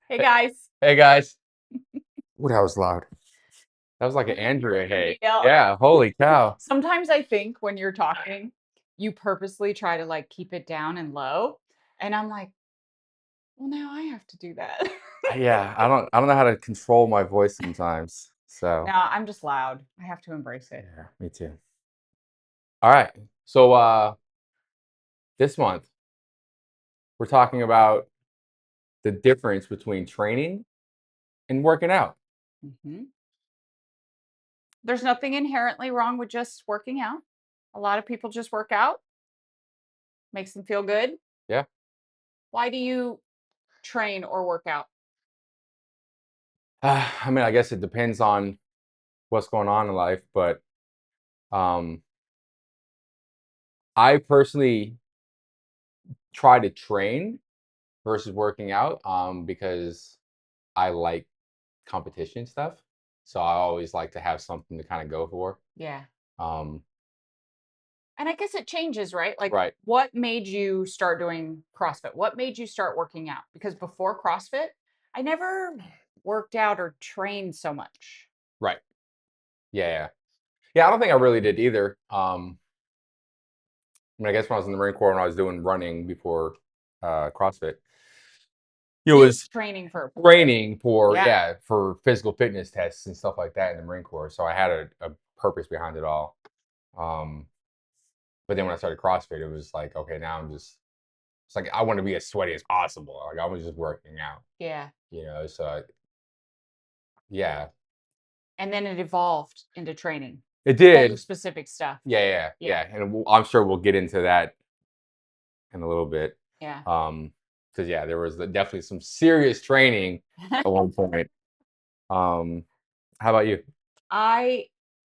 Hey guys. Hey guys. Ooh, that was loud. That was like an Andrea hey. Yeah. Yeah, holy cow. Sometimes I think when you're talking, you purposely try to like keep it down and low. And I'm like, well, now I have to do that. Yeah, I don't know how to control my voice sometimes. No, So, I'm just loud. I have to embrace it. yeah, me too. All right. So, this month we're talking about the difference between training and working out. hmm There's nothing inherently wrong with just working out. A lot of people just work out, makes them feel good. Yeah. Why do you train or work out? I mean, I guess it depends on what's going on in life, but um I personally try to train versus working out because I like competition stuff. So I always like to have something to kind of go for. Yeah. Um, And I guess it changes, right? Like, right, what made you start doing CrossFit? What made you start working out? Because before CrossFit, I never worked out or trained so much. right. Yeah, yeah. Yeah, I don't think I really did either. I mean, I guess when I was in the Marine Corps and I was doing running before CrossFit, it So you were was training for a purpose. training for, Yeah. yeah, for physical fitness tests and stuff like that in the Marine Corps. So I had a purpose behind it all. Um, but then when I started CrossFit, it was like, okay, now it's like I want to be as sweaty as possible. Like I was just working out, Yeah. So yeah, And then it evolved into training it for did. specific stuff. Yeah, yeah, Yeah. yeah. And I'm sure we'll get into that in a little bit. Yeah. Because yeah, there was definitely some serious training at one point. Um, how about you? I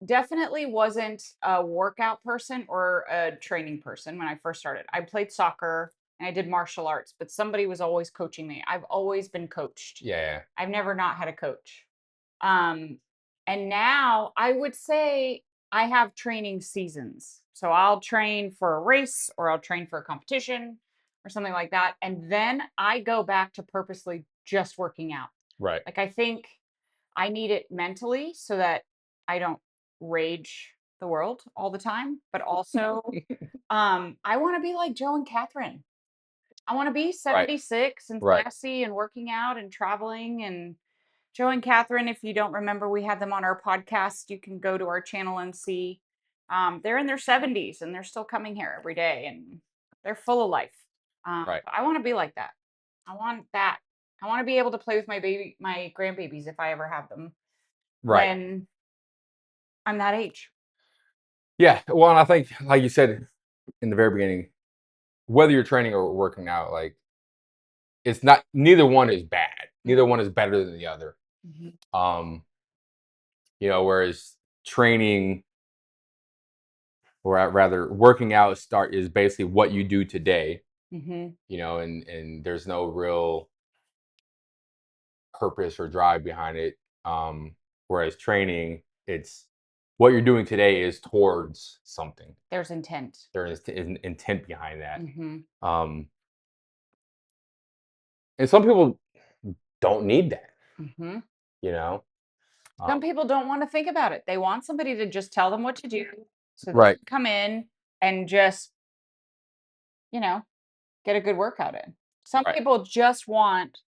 definitely wasn't a workout person or a training person when I first started. I played soccer and I did martial arts, but somebody was always coaching me. I've always been coached. Yeah, I've never not had a coach. Um, and now I would say I have training seasons. So I'll train for a race or I'll train for a competition or something like that. And then I go back to purposely just working out. right, Like I think I need it mentally so that I don't rage the world all the time, but also I want to be like Joe and Catherine. I want to be right, 76 and right. sassy and working out and traveling. And Joe and Catherine, if you don't remember, we had them on our podcast. You can go to our channel and see. They're in their 70s and they're still coming here every day and they're full of life. Right. I want to be like that. I want that. I want to be able to play with my grandbabies if I ever have them Right. when I'm that age. Yeah. Well, and I think, like you said in the very beginning, whether you're training or working out, like it's not, neither one is bad. Neither one is better than the other. Mhm. Um, whereas training or rather working out start is basically what you do today, Mhm. and there's no real purpose or drive behind it. Whereas training, it's what you're doing today is towards something. There's intent. There is an intent behind that. Mhm. Um, and some people don't need that, Mhm. you know? Some Um, people don't want to think about it. They want somebody to just tell them what to do so they right, can come in and just, you know, get a good workout in. Some right, people just want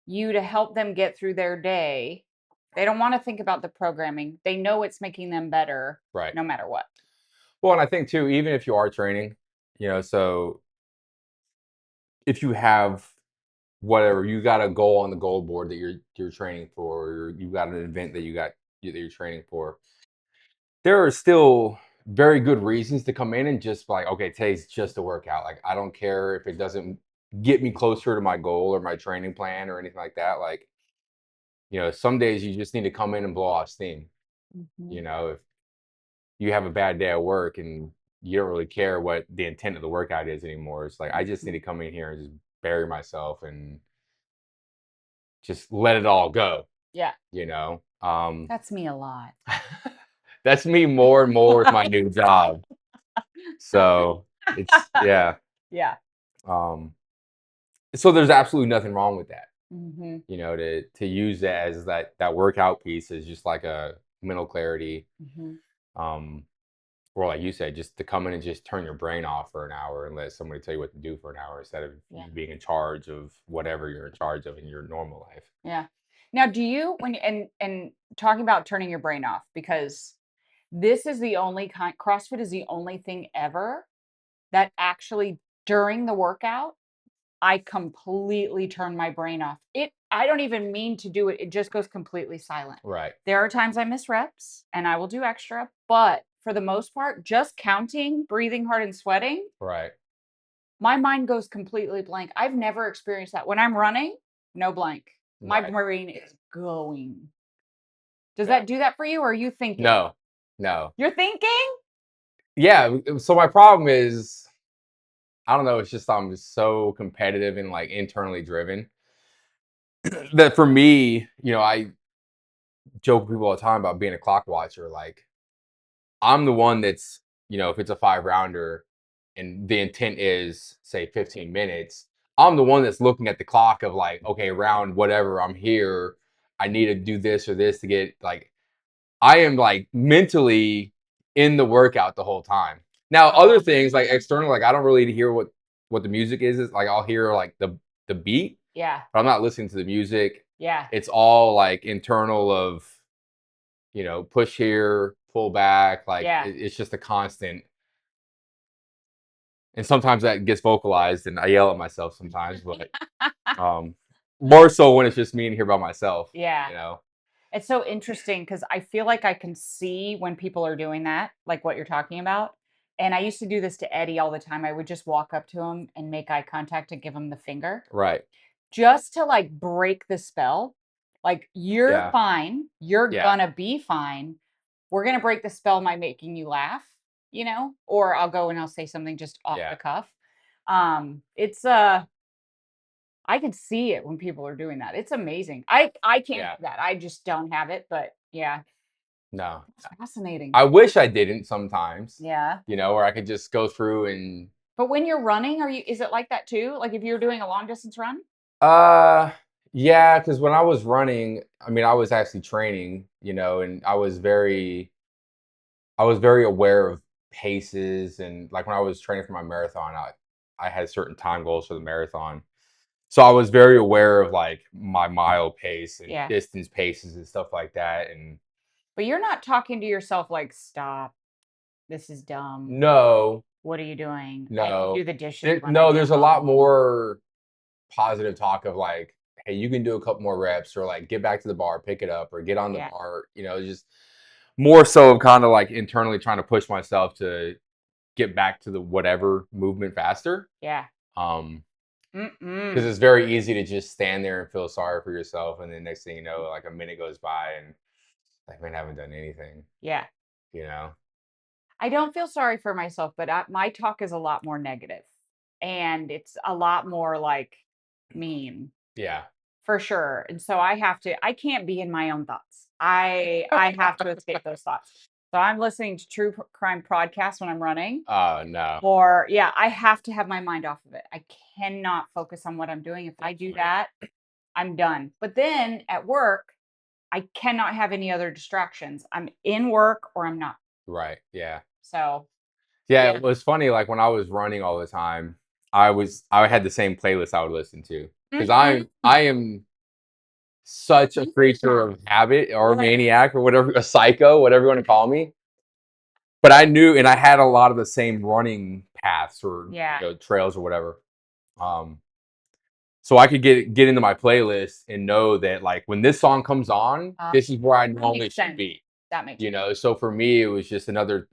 you to help them get through their day. They don't want to think about the programming. They know it's making them better right. no matter what. Well, and I think too, even if you are training, so if you have whatever you got a goal on the goal board that you're training for, or you got an event that that you're training for, there are still very good reasons to come in and just like, okay, today's just a workout. Like I don't care if it doesn't get me closer to my goal or my training plan or anything like that. Like, some days you just need to come in and blow off steam. Mhm. If you have a bad day at work and you don't really care what the intent of the workout is anymore. It's like I just need Mhm. to come in here and just bury myself and just let it all go, Yeah, you know. that's me a lot. That's me more and more with my new job. So it's yeah. Yeah. Um, so there's absolutely nothing wrong with that. Mm-hmm. To use it as that workout piece is just like a mental clarity. Mm-hmm. Um, or like you said, just to come in and just turn your brain off for an hour and let somebody tell you what to do for an hour instead of Yeah. you being in charge of whatever you're in charge of in your normal life. Yeah. Now, do you and talking about turning your brain off, because this is the only kind CrossFit is the only thing ever that actually during the workout I completely turn my brain off. I don't even mean to do it. It just goes completely silent. Right. There are times I miss reps and I will do extra, but for the most part, just counting, breathing hard and sweating, Right. my mind goes completely blank. I've never experienced that. When I'm running, no blank. My Right. brain is going. Does Yeah. that do that for you, or are you thinking? No. No. You're thinking? Yeah. So my problem is, I don't know. It's just I'm just so competitive and like internally driven that for me, I joke with people all the time about being a clock watcher. Like I'm the one that's, if it's a 5 rounder and the intent is say 15 minutes, I'm the one that's looking at the clock of like, okay, round whatever, I'm here. I need to do this or this to get like, I am like mentally in the workout the whole time. Now, other things like external, like I don't really hear what the music is. Like I'll hear like the beat, Yeah. but I'm not listening to the music. Yeah. It's all like internal of, push here, pull back. Like Yeah. it's just a constant. And sometimes that gets vocalized, and I yell at myself sometimes, but um, more so when it's just me in here by myself. Yeah. You know. It's so interesting because I feel like I can see when people are doing that, like what you're talking about. And I used to do this to Eddie all the time. I would just walk up to him and make eye contact and give him the finger Right. just to like break the spell. Like, you're Yeah. fine. You're Yeah. gonna be fine. We're gonna break the spell by making you laugh, or I'll go and I'll say something just off Yeah. the cuff. It's I can see it when people are doing that. It's amazing. I can't Yeah. do that. I just don't have it, but yeah, No. it's fascinating. I wish I didn't sometimes. Yeah. Where I could just go through and But when you're running, is it like that too? Like if you're doing a long distance run? uh yeah, because when I was running, I mean I was actually training, and I was very aware of paces and like when I was training for my marathon, I had certain time goals for the marathon. So I was very aware of like my mile pace and Yeah. distance paces and stuff like that. And But you're not talking to yourself like, stop. This is dumb. no, What are you doing? I can no, do the dishes when I no, get there's a lot home. more positive talk of like, hey, you can do a couple more reps or like get back to the bar, pick it up or get on the Yeah. bar, just more so kind of like internally trying to push myself to get back to the whatever movement faster. Yeah. Um, because Mm-mm. it's very easy to just stand there and feel sorry for yourself, and then next thing you know, like a minute goes by, and like, man, I haven't done anything, Yeah. you know? I don't feel sorry for myself, but my talk is a lot more negative, and it's a lot more like mean. Yeah. For sure. And so I can't be in my own thoughts. I have to escape those thoughts. So I'm listening to true crime podcasts when I'm running, Oh no. or yeah, I have to have my mind off of it. I cannot focus on what I'm doing. If I do Definitely. that, I'm done. But then at work, I cannot have any other distractions. I'm in work or I'm not. Right. Yeah. So, Yeah. yeah. It was funny. Like when I was running all the time, I had the same playlist I would listen to because Mm-mm. I am such a creature of habit or a maniac or whatever, a psycho, whatever you want to call me. But I knew, and I had a lot of the same running paths or Yeah. trails or whatever. Um, so I could get into my playlist and know that like when this song comes on, Uh, this is where I that normally makes should sense. be. That makes sense. So for me, it was just another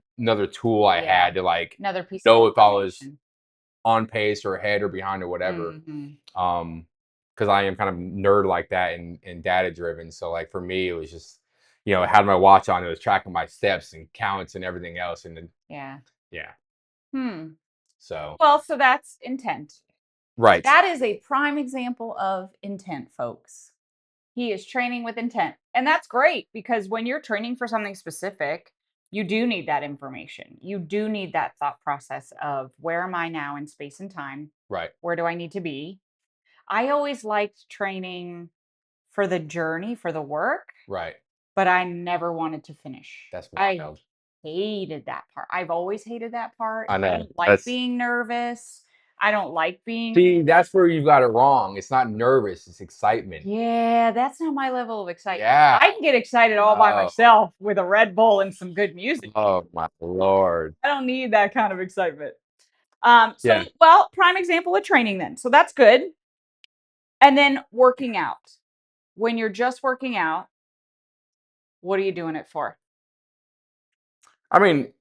tool I Yeah. had to like Another piece of know if I was information. on pace or ahead or behind or whatever. Mhm. Um, because I am kind of nerd like that and data driven. So like for me, it was just I had my watch on, it was tracking my steps and counts and everything else, and then Yeah. yeah. Hmm. So Well, so that's intent. right, That is a prime example of intent, folks. He is training with intent. And that's great because when you're training for something specific, You do need that information. You do need that thought process of where am I now in space and time? Right. Where do I need to be? I always liked training for the journey, for the work, Right. but I never wanted to finish. That's I wild. hated that part. I've always hated that part. I I know. don't like That's being nervous. I don't like See, being that's where you got it wrong. It's not nervous, it's excitement. Yeah, that's not my level of excitement. Yeah. I can get excited all by Oh, myself with a Red Bull and some good music. oh my Lord. I don't need that kind of excitement. Yeah. Well, prime example of training then. So that's good. And then working out. When you're just working out, what are you doing it for? I mean,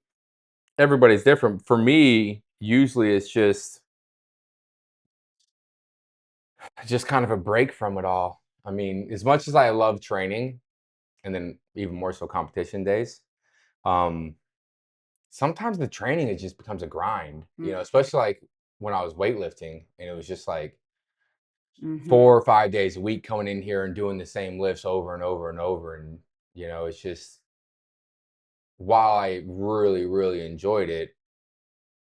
everybody's different. For me, usually it's just kind of a break from it all. I mean, as much as I love training, and then even more so competition days, um, sometimes the training it just becomes a grind. Especially like when I was weightlifting, and it was just like Mm-hmm. 4 or 5 days a week coming in here and doing the same lifts over and over and over, and it's just while I really really enjoyed it,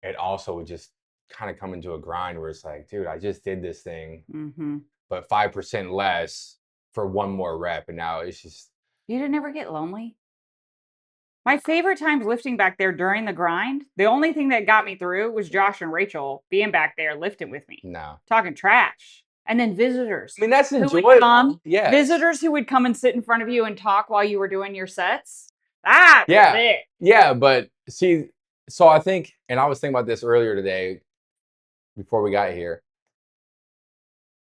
it also would just kind of come into a grind where it's like, dude, I just did this thing, Mm-hmm. but 5% less for one more rep, and now it's just You didn't ever get lonely? My favorite times lifting back there during the grind, the only thing that got me through was Josh and Rachel being back there lifting with me, no. talking trash. And then visitors I mean, that's who would enjoyable. come, Yes. visitors who would come and sit in front of you and talk while you were doing your sets. That was Yeah. it. Yeah, but see, so I think, and I was thinking about this earlier today before we got here,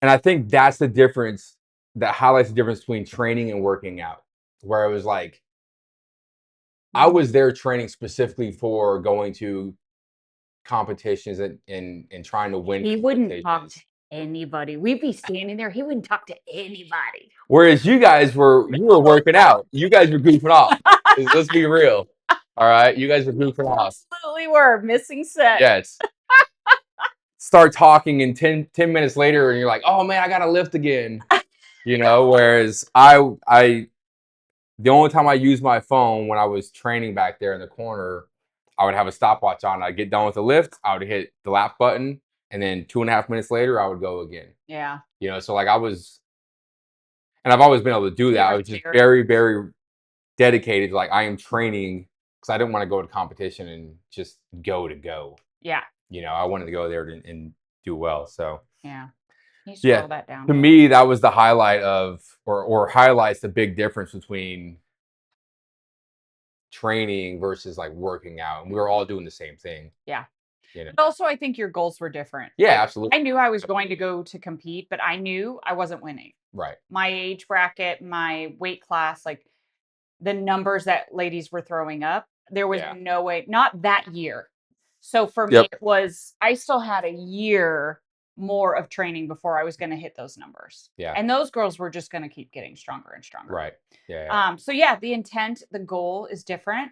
and I think that's the difference that highlights the difference between training and working out, where it was like I was there training specifically for going to competitions and trying to win He wouldn't talk to competitions. anybody. We'd be standing there. He wouldn't talk to anybody. Whereas you were working out. You guys were goofing off. Let's be real. All right. You guys were goofing off. Absolutely were missing set. Yes. Start talking and 10 minutes later and you're like, oh man, I gotta lift again. Whereas I the only time I used my phone when I was training back there in the corner, I would have a stopwatch on. I'd get done with the lift, I would hit the lap button, and then 2.5 minutes later, I would go again. Yeah. So like and I've always been able to do that. You I were was just scared. very, very dedicated to like I am training because I didn't want to go to competition and just go to go. Yeah. I wanted to go there and do well. So Yeah. You yeah, scroll that down. to me that was the highlight of or highlights the big difference between training versus like working out, and we were all doing the same thing. Yeah. You know. But also, I think your goals were different. Yeah, Like, absolutely. I knew I was going to go to compete, but I knew I wasn't winning. Right. My age bracket, my weight class, like the numbers that ladies were throwing up, there was no way, not that year. So for me, it was, I still had a year more of training before I was going to hit those numbers. Yeah. And those girls were just going to keep getting stronger and stronger. Right. Yeah. So yeah, the intent, the goal is different.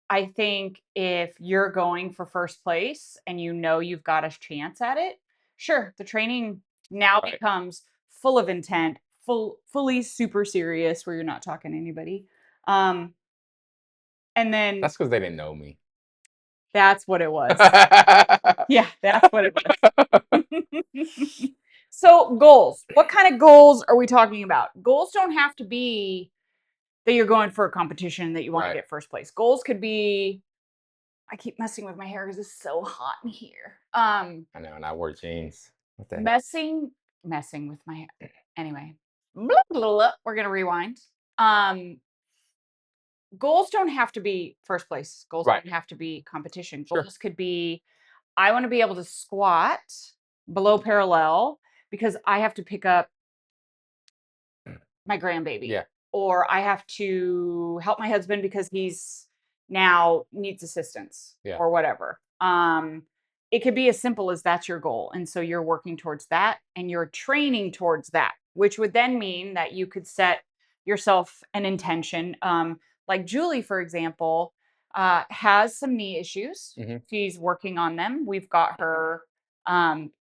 I think if you're going for first place and you've got a chance at it, sure, the training now becomes full of intent, fully super serious where you're not talking to anybody. And then That's because they didn't know me. that's what it was. Yeah, that's what it was. So goals. What kind of goals are we talking about? Goals don't have to be that you're going for a competition that you want to get first place. Goals could be, I keep messing with my hair because it's so hot in here. I know, and I wore jeans. What the heck? Messing with my hair. Anyway, blah, blah, blah. We're gonna rewind. Goals don't have to be first place. Goals don't have to be competition. Goals could be, I want to be able to squat below parallel because I have to pick up my grandbaby. Yeah. Or I have to help my husband because he's now needs assistance or whatever. It could be as simple as that's your goal. And so you're working towards that and you're training towards that, which would then mean that you could set yourself an intention. Like Julie, for example, has some knee issues. Mm-hmm. She's working on them. We've got her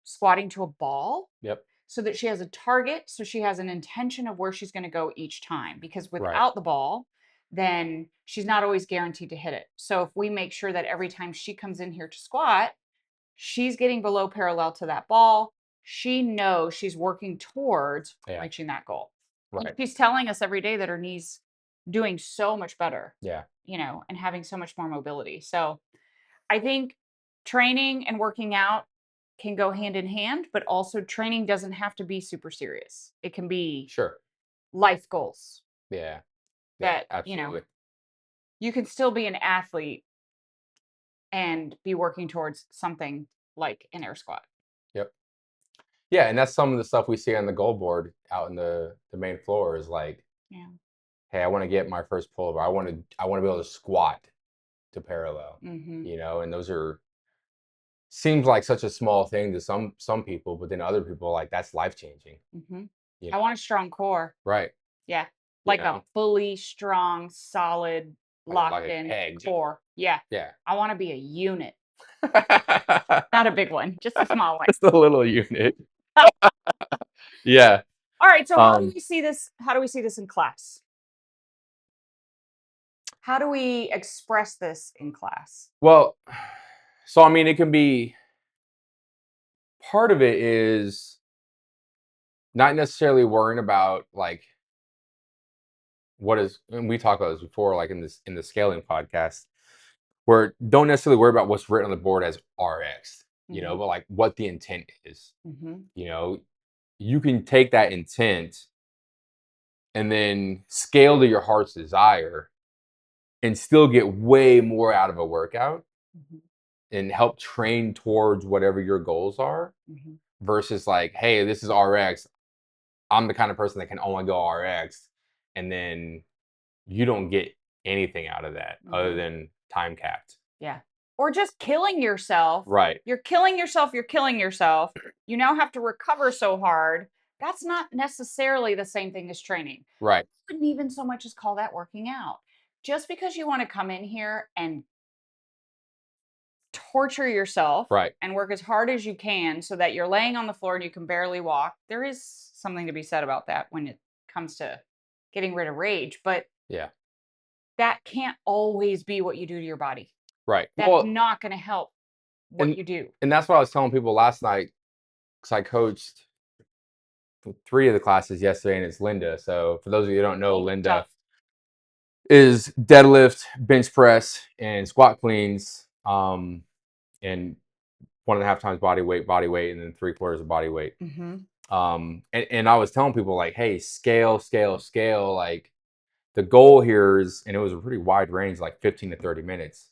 squatting to a ball. Yep. So that she has a target. So she has an intention of where she's going to go each time. Because without the ball, then she's not always guaranteed to hit it. So if we make sure that every time she comes in here to squat, she's getting below parallel to that ball, she knows she's working towards Yeah. reaching that goal. Right. She's telling us every day that her knee's doing so much better. Yeah. And having so much more mobility. So I think training and working out can go hand in hand, but also training doesn't have to be super serious. It can be Sure. life goals Yeah. Yeah. that, Absolutely. you can still be an athlete and be working towards something like an air squat. Yep. Yeah, and that's some of the stuff we see on the goal board out in the main floor is like, Yeah. hey, I want to get my first pullover. I want to be able to squat to parallel. Mm-hmm. And those are seems like such a small thing to some people, but then other people like that's life changing. Mm-hmm. You I know, want a strong core. right? Yeah. You Like a know, fully strong, solid, like locked a in keg. core. Yeah. Yeah. I want to be a unit, not a big one, just a small one. Just a little unit. Yeah. All right. So how do Um. we see this? How do we see this in class? How do we express this in class? Well, so I mean, it can be part of it is not necessarily worrying about like what is, and we talked about this before, like in the scaling podcast, where don't necessarily worry about what's written on the board as RX, Mm-hmm. but like what the intent is. Mm-hmm. You know, you can take that intent and then scale to your heart's desire and still get way more out of a workout Mm-hmm. and help train towards whatever your goals are Mm-hmm. versus like, hey, this is RX. I'm the kind of person that can only go RX. And then you don't get anything out of that other Mm-hmm. than time capped. Yeah. Or just killing yourself. Right. You're killing yourself. You're killing yourself. You now have to recover so hard. That's not necessarily the same thing as training. Right. I wouldn't even so much as call that working out. Just because you want to come in here and torture yourself Right. and work as hard as you can so that you're laying on the floor and you can barely walk, there is something to be said about that when it comes to getting rid of rage. But Yeah. that can't always be what you do to your body. Right. That's Well, not going to help what and you do. and that's what I was telling people last night because I coached 3 of the classes yesterday, and it's Linda. So for those of you who don't know, Oh, Linda tough. is deadlift, bench press, and squat cleans, and 1.5 times body weight, and then 3/4 of body weight. Mm-hmm. And I was telling people like, hey, scale, scale, scale. Like the goal here is, and it was a pretty wide range, like 15 to 30 minutes.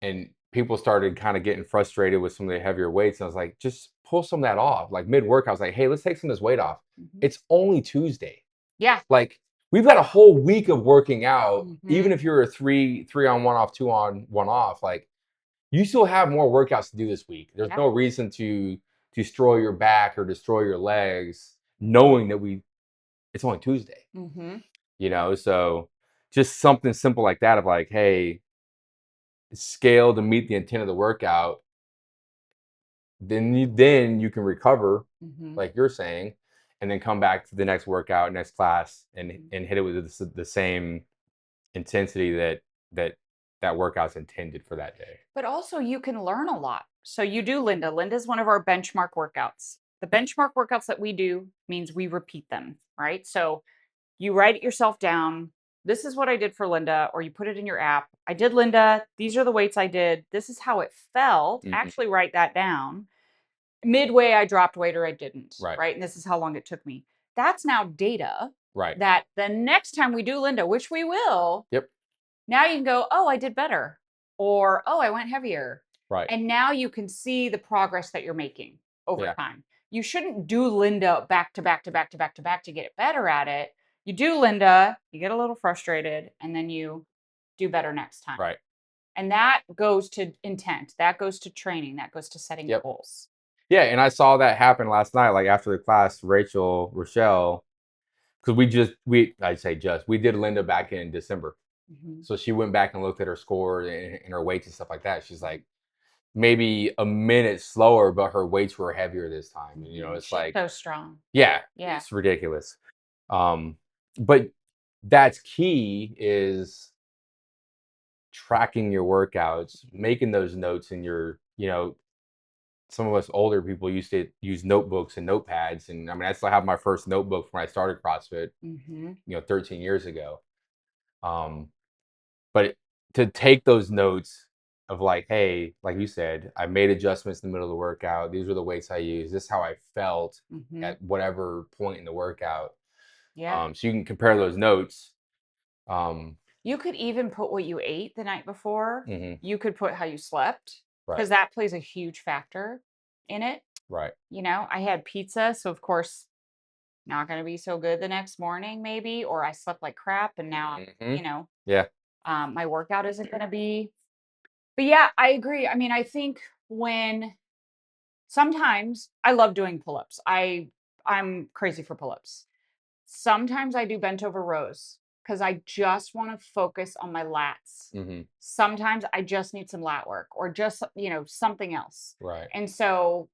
And people started kind of getting frustrated with some of the heavier weights. And I was like, just pull some of that off. Like mid work, I was like, hey, let's take some of this weight off. Mm-hmm. It's only Tuesday. Yeah. Like we've got a whole week of working out. Mm-hmm. Even if you're a three on one off, 2 on one off, like you still have more workouts to do this week. There's Yeah. no reason to destroy your back or destroy your legs, knowing that it's only Tuesday. Mm-hmm. So just something simple like that of like, hey, scale to meet the intent of the workout. Then you can recover, Mm-hmm. like you're saying, and then come back to the next workout, next class, and hit it with the same intensity that that workout's intended for that day. But also, you can learn a lot. So you do Linda. Linda's one of our benchmark workouts. The benchmark workouts that we do means we repeat them, right? So you write it yourself down. This is what I did for Linda, or you put it in your app. I did Linda. These are the weights I did. This is how it felt. Mm-hmm. Actually, write that down. Midway, I dropped weight or I didn't, Right. right? And this is how long it took me. That's now data Right. that the next time we do Linda, which we will, Yep. now you can go, oh, I did better, or oh, I went heavier. Right. And now you can see the progress that you're making over Yeah. time. You shouldn't do Linda back to back to back to back to back to get better at it. You do Linda, you get a little frustrated, and then you do better next time. Right. And that goes to intent, that goes to training, that goes to setting Yep. goals. Yeah, and I saw that happen last night. Like after the class, Rochelle, because we did Linda back in December. Mm-hmm. So she went back and looked at her score and her weights and stuff like that. She's like, maybe a minute slower, but her weights were heavier this time. And, it's She's like, so strong. yeah, Yeah. it's ridiculous. But that's key, is tracking your workouts, making those notes in your, some of us older people used to use notebooks and notepads. And I mean, I still have my first notebook when I started CrossFit, Mm-hmm. 13 years ago. Um, but to take those notes of like, hey, like you said, I made adjustments in the middle of the workout. These are the weights I use. This is how I felt Mm-hmm. at whatever point in the workout. Yeah. So you can compare those notes. Um, You could even put what you ate the night before. mhm, You could put how you slept right, because that plays a huge factor in it. right. I had pizza, so of course, not going to be so good the next morning, maybe, or I slept like crap and now, Hmm. you know, Yeah, my workout isn't going to be. But yeah, I agree. I mean, I think when sometimes I love doing pull-ups. I'm crazy for pull-ups. Sometimes I do bent over rows because I just want to focus on my lats. hmm, Sometimes I just need some lat work or just, something else. right. And so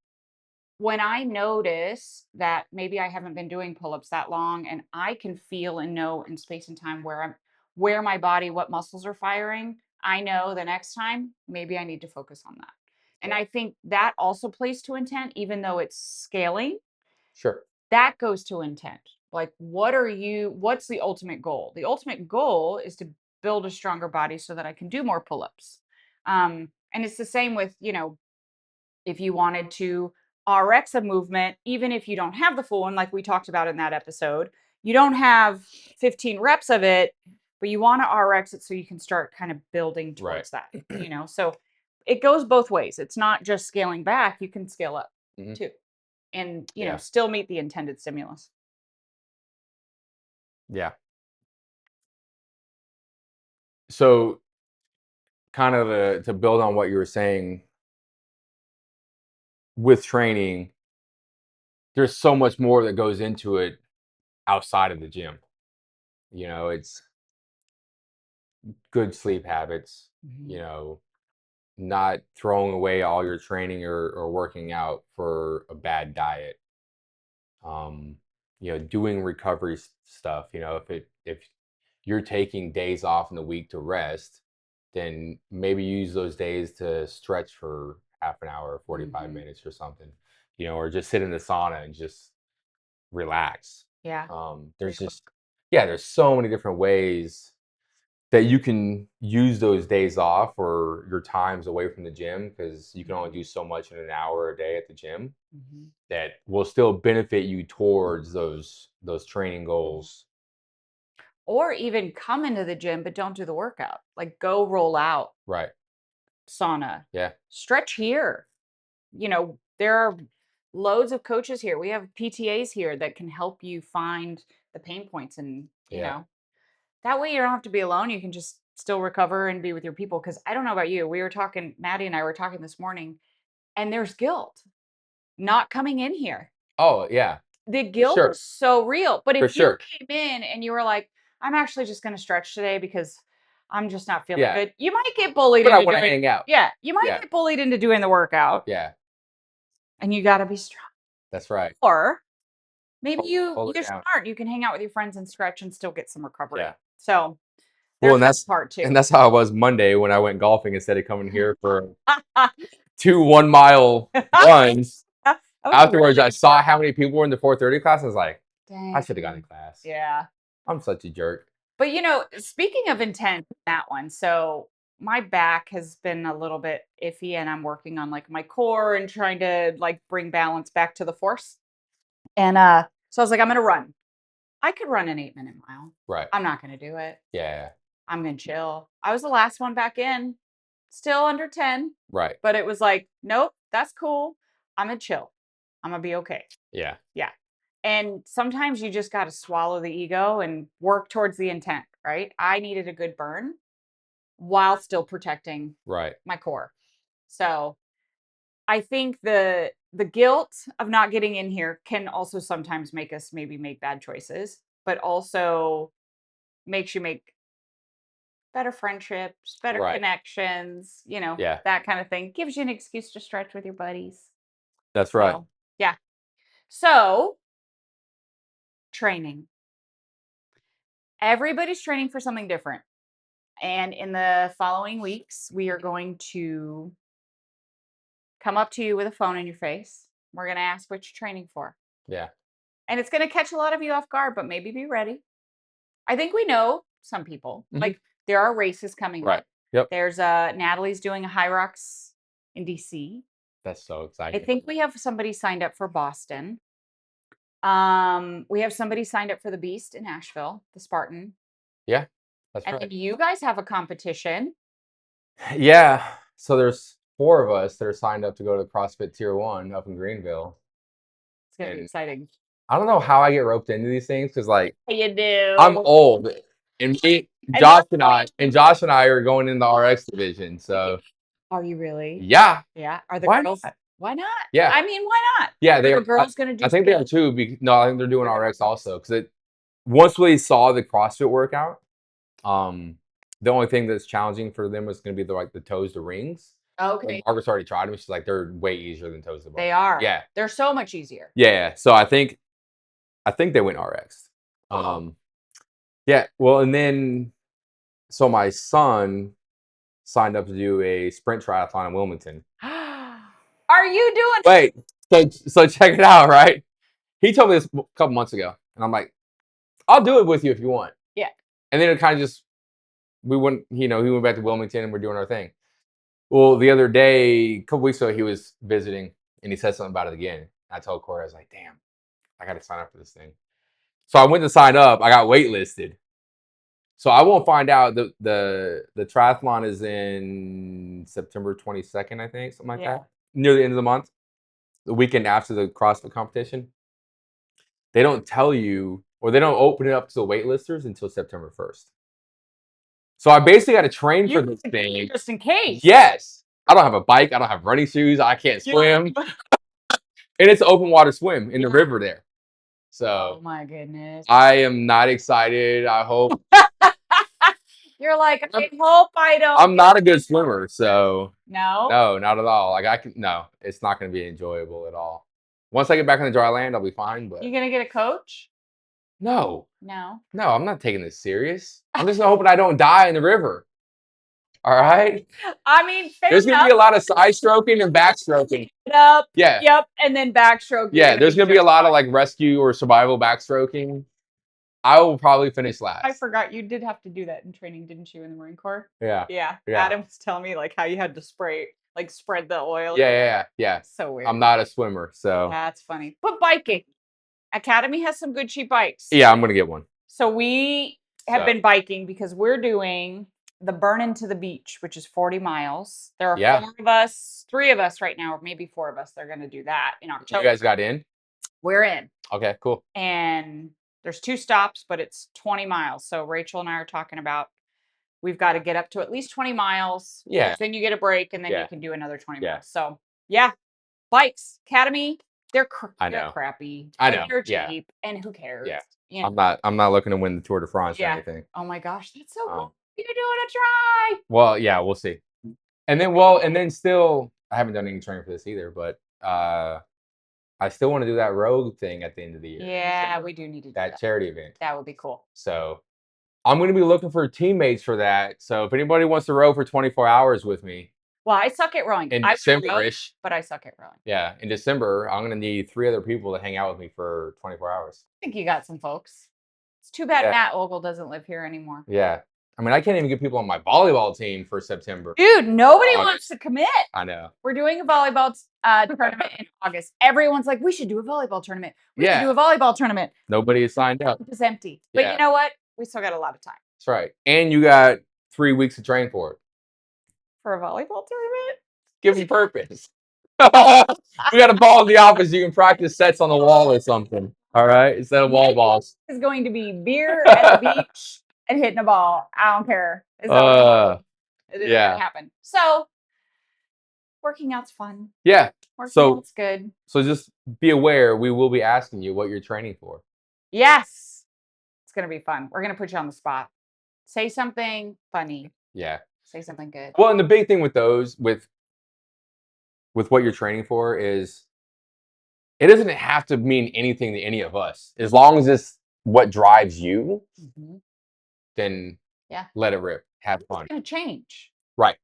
when I notice that maybe I haven't been doing pull-ups that long and I can feel and know in space and time where my body, what muscles are firing, I know the next time maybe I need to focus on that. And I think that also plays to intent, even though it's scaling, Sure. that goes to intent. Like, what's the ultimate goal? The ultimate goal is to build a stronger body so that I can do more pull-ups. And it's the same with, if you wanted to RX a movement, even if you don't have the full one, like we talked about in that episode, you don't have 15 reps of it, but you want to RX it so you can start kind of building Right. towards that. So it goes both ways. It's not just scaling back, you can scale up Hmm. too, and, Yeah. still meet the intended stimulus. Yeah. So kind of to build on what you were saying with training, there's so much more that goes into it outside of the gym. It's good sleep habits, you Mhm. know, not throwing away all your training or working out for a bad diet. um doing recovery stuff. If you're taking days off in the week to rest, then maybe use those days to stretch for half an hour, 45 Mhm. minutes or something, or just sit in the sauna and just relax. Yeah. There's just, yeah, there's so many different ways that you can use those days off or your times away from the gym, because you can only Mhm. do so much in an hour a day at the gym Mhm. that will still benefit you towards those training goals. Or even come into the gym, but don't do the workout. Like, go roll out, Right. sauna, Yeah. stretch here. There are loads of coaches here. We have PTAs here that can help you find the pain points. And, Yeah. that way you don't have to be alone. You can just still recover and be with your people. Cause I don't know about you. Maddie and I were talking this morning, and there's guilt not coming in here. Oh, yeah. The For guilt sure. is so real. But For if you sure. came in and you were like, I'm actually just going to stretch today because I'm just not feeling Yeah. good, you might get bullied But I into want to doing, hang out. yeah, you might Yeah. get bullied into doing the workout, Yeah. and you got to be strong. That's right. Or maybe Hold it you're down. smart. You can hang out with your friends and stretch and still get some Yeah. recovery. So Well, there's and that part too. that's how I was Monday when I went golfing instead of coming here for 2 1-mile runs. That was a Afterwards, really I good saw how workout. many people were in the 4:30 class. I was like, I should have gone to Dang. class. Yeah. I'm such a jerk. But speaking of intent, that one. So my back has been a little bit iffy, and I'm working on like my core and trying to like bring balance back to the force. And so I was like, I'm gonna run. I could run an 8-minute mile. Right. I'm not gonna do it. Yeah. I'm gonna chill. I was the last one back in, still under 10, Right. but it was like, nope, that's cool. I'm gonna chill. I'm gonna be okay. Yeah. Yeah. And sometimes you just got to swallow the ego and work towards the intent, right? I needed a good burn while still protecting Right. my core. So I think the guilt of not getting in here can also sometimes make us maybe make bad choices, but also makes you make better friendships, better Right. connections, Yeah. that kind of thing. Gives you an excuse to stretch with your buddies. That's right. So yeah. So training. Everybody's training for something different. And in the following weeks, we are going to come up to you with a phone in your face. We're going to ask what you're training for. Yeah. And it's going to catch a lot of you off guard, but maybe be ready. I think we know some people. Like there are races coming Right. up. Yep. There's Natalie's doing a High Rocks in DC. That's so I exciting. think we have somebody signed up for Boston. We have somebody signed up for the Beast in Asheville, the Spartan. Yeah, that's And right. then you guys have a competition. Yeah. So there's 4 of us that are signed up to go to CrossFit Tier 1 up in Greenville. It's going to be And exciting. I don't know how I get roped into these things because, like, You do. I'm old, and Josh and I are going in the RX division. So, are you really? yeah. Yeah. Are the Why girls? not? Why not? Yeah. I mean, why not? Yeah, they Are are. the girls going to do? I think they are too. No, I think they're doing RX also because once we saw the CrossFit workout, the only thing that's challenging for them is going to be the toes to rings. Okay. Like Margaret's already tried them. She's like, they're way easier than toes to bar. They are. Yeah. They're so much easier. Yeah. So I think they went RX. Yeah. Well, and then so my son signed up to do a sprint triathlon in Wilmington. Are you doing? Wait. So check it out, right? He told me this a couple months ago, and I'm like, I'll do it with you if you want. Yeah. And then it kind of just he went back to Wilmington and we're doing our thing. Well, the other day, a couple weeks ago, he was visiting and he said something about it again. I told Corey, I was like, damn, I got to sign up for this thing. So I went to sign up. I got waitlisted. So I won't find out. The triathlon is in September 22nd, I think, something like that. Near the end of the month, the weekend after the CrossFit competition. They don't tell you, or they don't open it up to the waitlisters until September 1st. So I basically got to train for this thing. Just in case. Yes. I don't have a bike. I don't have running shoes. I can't swim. And it's an open water swim in the river there. So, oh my goodness. I am not excited. I hope. You're like, I hope I don't. I'm not a good swimmer. So, no, not at all. Like, no, it's not going to be enjoyable at all. Once I get back on the dry land, I'll be fine. But you going to get a coach? No, I'm not taking this serious. I'm just hoping I don't die in the river. All right. I mean, there's going to be a lot of side stroking and backstroking. Yep. And then backstroking. Yeah. There's going to be a lot of like rescue or survival backstroking. I will probably finish last. I forgot you did have to do that in training, didn't you, in the Marine Corps? Yeah. Adam was telling me like how you had to spread the oil. Yeah. So weird. I'm not a swimmer, so. That's funny. But biking. Academy has some good cheap bikes. Yeah, I'm going to get one. So we have been biking because we're doing the Burn into the Beach, which is 40 miles. There are 4 of us, 3 of us right now, or maybe 4 of us. They're going to do that in October. You guys got in? We're in. Okay, cool. And there's 2 stops, but it's 20 miles. So Rachel and I are talking about we've got to get up to at least 20 miles. Yeah. Then you get a break, and then you can do another 20 miles. So, bikes, Academy, they're crappy. I know. They're cheap, and who cares? Yeah. You know? I'm not looking to win the Tour de France or anything. Oh my gosh, that's so cool. You're doing a try. Well, yeah, we'll see. And then still, I haven't done any training for this either, but I still want to do that rogue thing at the end of the year. Yeah, we do need to do that charity event. That would be cool. So I'm going to be looking for teammates for that. So if anybody wants to row for 24 hours with me. Well, I suck at rowing. In December-ish. But I suck at rowing. Yeah, in December, I'm going to need 3 other people to hang out with me for 24 hours. I think you got some folks. It's too bad Matt Ogle doesn't live here anymore. Yeah. I mean, I can't even get people on my volleyball team for September. Dude, nobody wants to commit. I know. We're doing a volleyball tournament in August. Everyone's like, we should do a volleyball tournament. We should do a volleyball tournament. Nobody is signed up. It's empty. But you know what? We still got a lot of time. That's right. And you got 3 weeks to train for it. For a volleyball tournament? Give me purpose. We got a ball in the office. You can practice sets on the wall or something. All right? Instead of wall balls. It's going to be beer at the beach and hitting a ball. I don't care. It's not going to happen. So, working out's fun. Yeah. Working out's good. So just be aware, we will be asking you what you're training for. Yes. It's going to be fun. We're going to put you on the spot. Say something funny. Yeah. Say something good. Well, and the big thing with those, with what you're training for is, it doesn't have to mean anything to any of us. As long as it's what drives you, then Yeah. let it rip. Have It's fun. going to change. Right.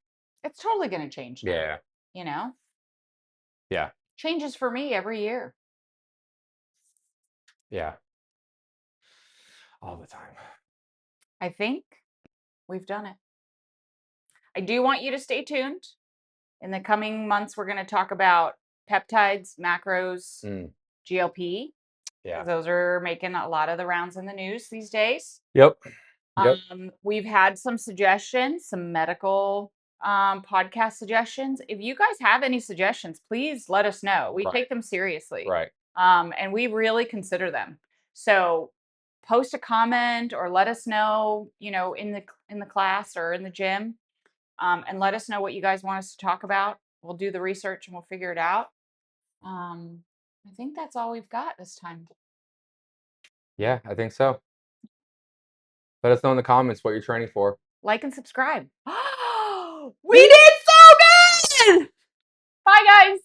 It's totally going to change. Now, Yeah. you know, Yeah. changes for me every year. Yeah. All the time. I think we've done it. I do want you to stay tuned. In the coming months, we're going to talk about peptides, macros, GLP. Yeah. Those are making a lot of the rounds in the news these days. Yep. Yep. We've had some suggestions, some medical podcast suggestions. If you guys have any suggestions, please let us know. We take them seriously. Right. And we really consider them. So post a comment or let us know, in the class or in the gym, and let us know what you guys want us to talk about. We'll do the research and we'll figure it out. I think that's all we've got this time. Yeah, I think so. Let us know in the comments what you're training for. Like and subscribe. We did so good! Bye, guys.